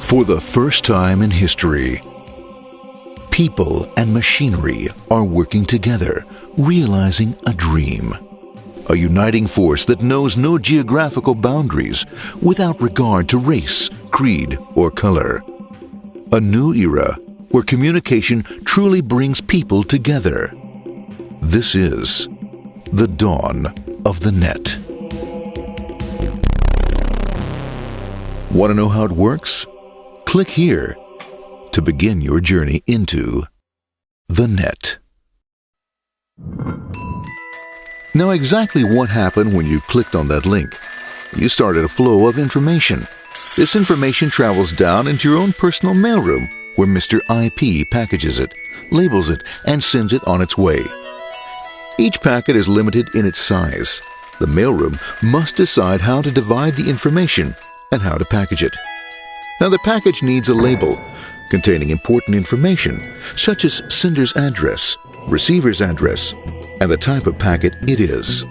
For the first time in history, people and machinery are working together, realizing a dream. A uniting force that knows no geographical boundaries without regard to race, creed, or color. A new era where communication truly brings people together. This is the dawn of the net. Want to know how it works? Click here to begin your journey into the net. Now, exactly what happened when you clicked on that link? You started a flow of information. This information travels down into your own personal mailroom, where Mr. IP packages it, labels it, and sends it on its way. Each packet is limited in its size. The mailroom must decide how to divide the information and how to package it. Now, the package needs a label containing important information, such as sender's address, receiver's address, and the type of packet it is.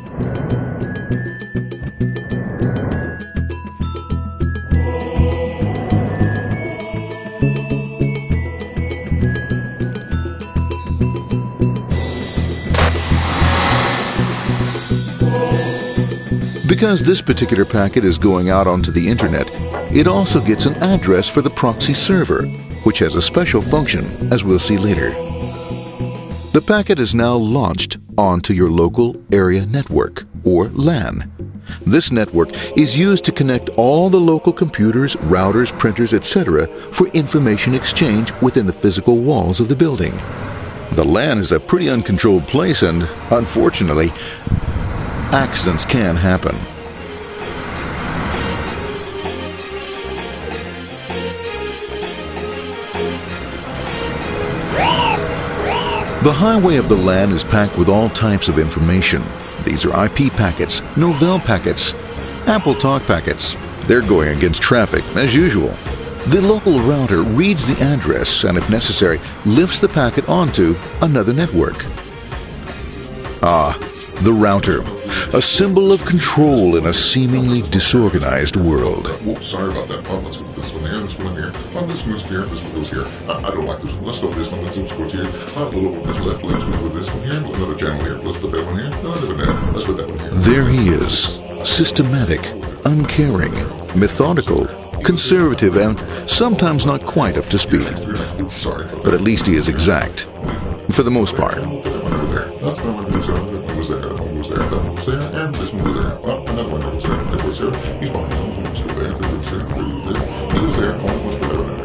Because this particular packet is going out onto the internet, it also gets an address for the proxy server, which has a special function, as we'll see later. The packet is now launched onto your local area network, or LAN. This network is used to connect all the local computers, routers, printers, etc. for information exchange within the physical walls of the building. The LAN is a pretty uncontrolled place, and unfortunately, accidents can happen. The highway of the LAN is packed with all types of information. These are IP packets, Novell packets, Apple Talk packets. They're going against traffic, as usual. The local router reads the address and, if necessary, lifts the packet onto another network. The router, a symbol of control in a seemingly disorganized world. Whoops, sorry about that. Let's go with this one here, this one here. This goes here, this one goes here. I don't like this one. Let's go with this one, this one goes here. A little bit this left, let's go with this one here. Another channel here. Let's put that one here. Let's put that one here. There he is, systematic, uncaring, methodical, conservative, and sometimes not quite up to speed. Sorry. But at least he is exact, for the most part. That's the one goes there, that one goes there, that one goes there, that one goes there, and this one goes there. Oh, another one goes there, that goes there. He's fine. Let's go there, that goes there, he goes there. Oh, let's put that one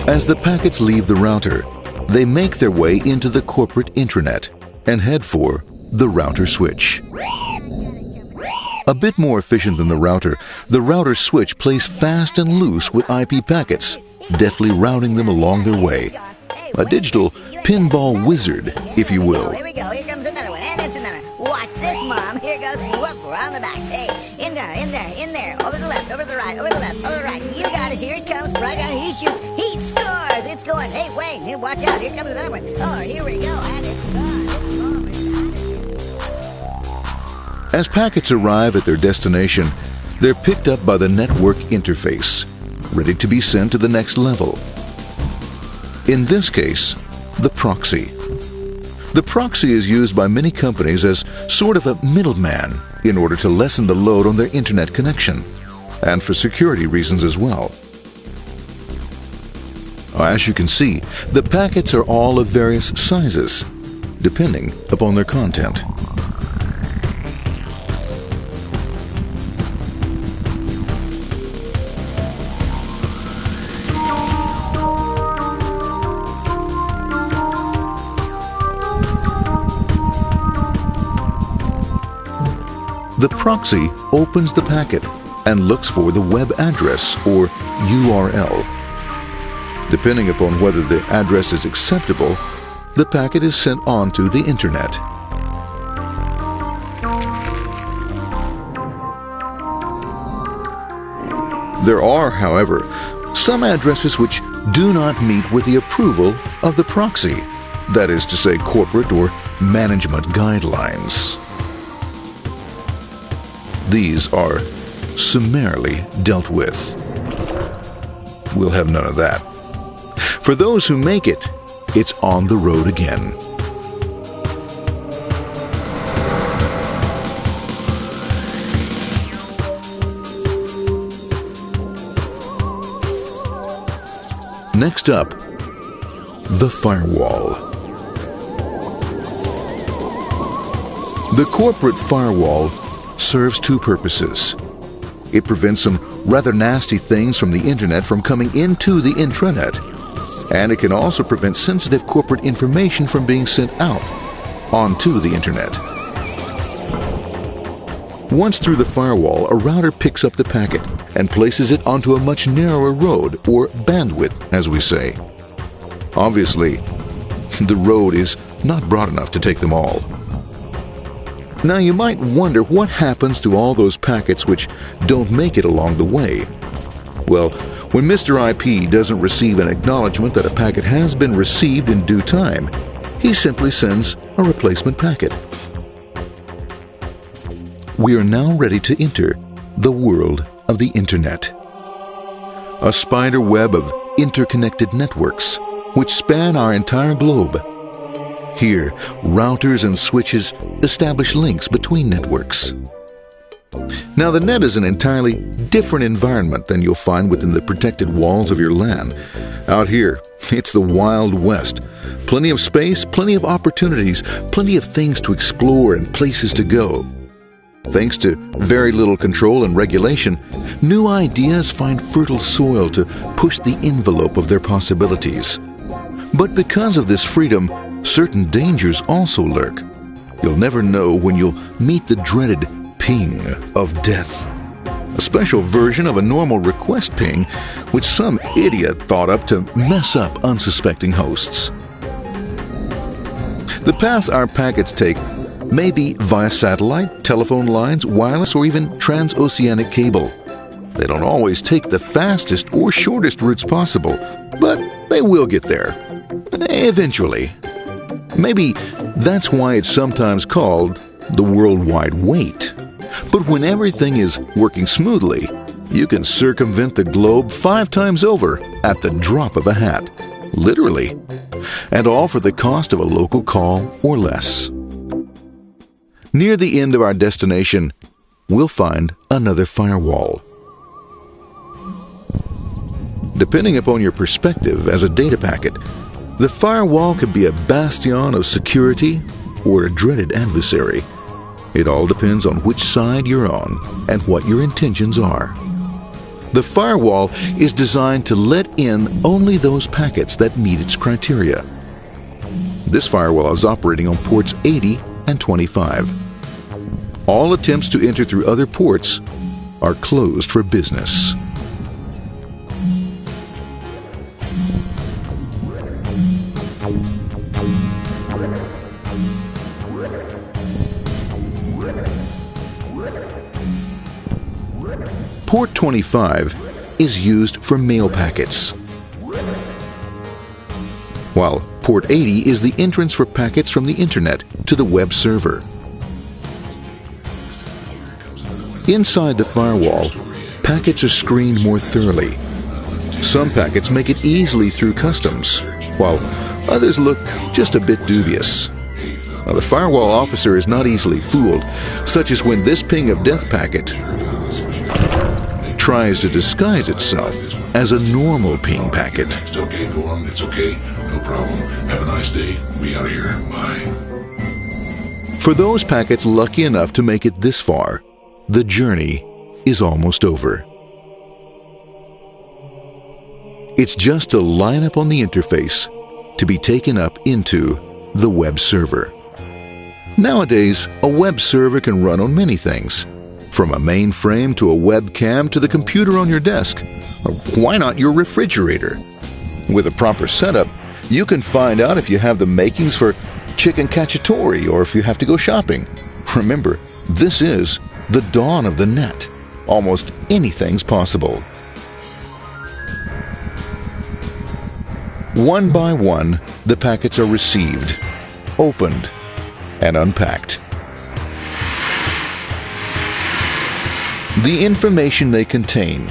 there. As the packets leave the router, they make their way into the corporate intranet and head for the router switch. A bit more efficient than the router switch plays fast and loose with IP packets, deftly routing them along their way. A digital pinball wizard, if you will. Here we go. Here comes another one, and it's another. Watch this, Mom. Here goes. Whoop, we're on the back. Hey, in there, in there, in there. Over to the left, over to the right, over to the left, over to the right. You got it. Here it comes. Right out. He shoots. He scores. It's going. Hey, wait. Hey, watch out. Here comes another one. Oh, here we go. And it's gone. As packets arrive at their destination, they're picked up by the network interface, ready to be sent to the next level. In this case, the proxy. The proxy is used by many companies as sort of a middleman in order to lessen the load on their internet connection, and for security reasons as well. As you can see, the packets are all of various sizes, depending upon their content. The proxy opens the packet and looks for the web address, or URL. Depending upon whether the address is acceptable, the packet is sent on to the internet. There are, however, some addresses which do not meet with the approval of the proxy, that is to say, corporate or management guidelines. these are summarily dealt with. We'll have none of that. For those who make it, it's on the road again. Next up, the firewall. The corporate firewall serves two purposes. It prevents some rather nasty things from the internet from coming into the intranet, and it can also prevent sensitive corporate information from being sent out onto the internet. Once through the firewall, a router picks up the packet and places it onto a much narrower road, or bandwidth, as we say. Obviously, the road is not broad enough to take them all. Now you might wonder what happens to all those packets which don't make it along the way. Well, when Mr. IP doesn't receive an acknowledgement that a packet has been received in due time, he simply sends a replacement packet. We are now ready to enter the world of the Internet. A spider web of interconnected networks which span our entire globe. Here, routers and switches establish links between networks. Now, the net is an entirely different environment than you'll find within the protected walls of your LAN. Out here, it's the Wild West. Plenty of space, plenty of opportunities, plenty of things to explore and places to go. Thanks to very little control and regulation, new ideas find fertile soil to push the envelope of their possibilities. But because of this freedom, certain dangers also lurk. You'll never know when you'll meet the dreaded ping of death. A special version of a normal request ping, which some idiot thought up to mess up unsuspecting hosts. The paths our packets take may be via satellite, telephone lines, wireless, or even transoceanic cable. They don't always take the fastest or shortest routes possible, but they will get there. Eventually. Maybe that's why it's sometimes called the worldwide wait. But when everything is working smoothly, you can circumvent the globe 5 times over at the drop of a hat. Literally. And all for the cost of a local call or less. Near the end of our destination, we'll find another firewall. Depending upon your perspective as a data packet, the firewall could be a bastion of security or a dreaded adversary. It all depends on which side you're on and what your intentions are. The firewall is designed to let in only those packets that meet its criteria. This firewall is operating on ports 80 and 25. All attempts to enter through other ports are closed for business. Port 25 is used for mail packets, while Port 80 is the entrance for packets from the Internet to the web server. Inside the firewall, packets are screened more thoroughly. Some packets make it easily through customs, while others look just a bit dubious. Now, the firewall officer is not easily fooled, such as when this ping of death packet tries to disguise itself as a normal ping packet. It's okay, go on, it's okay, no problem. Have a nice day. We out of here. Bye. For those packets lucky enough to make it this far, the journey is almost over. It's just a line up on the interface to be taken up into the web server. Nowadays, a web server can run on many things, from a mainframe to a webcam to the computer on your desk, or why not your refrigerator? With a proper setup, you can find out if you have the makings for chicken cacciatore or if you have to go shopping. Remember, this is the dawn of the net. Almost anything's possible. One by one, the packets are received, opened, and unpacked. The information they contain,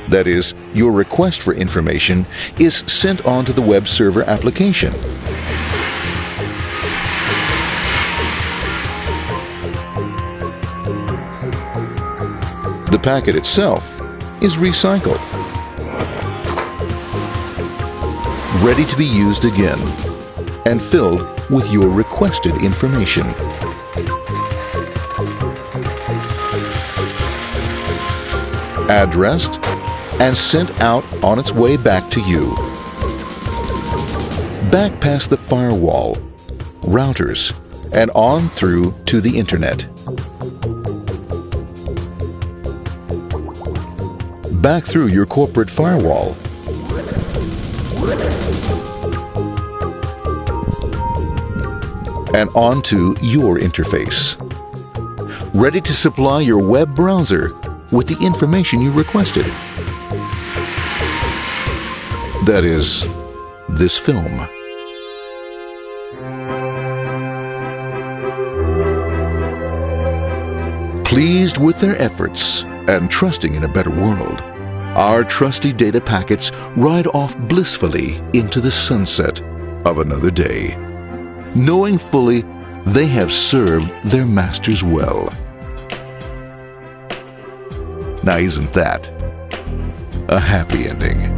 that is, your request for information, is sent on to the web server application. The packet itself is recycled, ready to be used again, and filled with your requested information. Addressed and sent out on its way back to you. Back past the firewall, routers, and on through to the internet. Back through your corporate firewall. And onto your interface. Ready to supply your web browser with the information you requested. That is, this film. Pleased with their efforts and trusting in a better world, our trusty data packets ride off blissfully into the sunset of another day, knowing fully they have served their masters well. Now, isn't that a happy ending?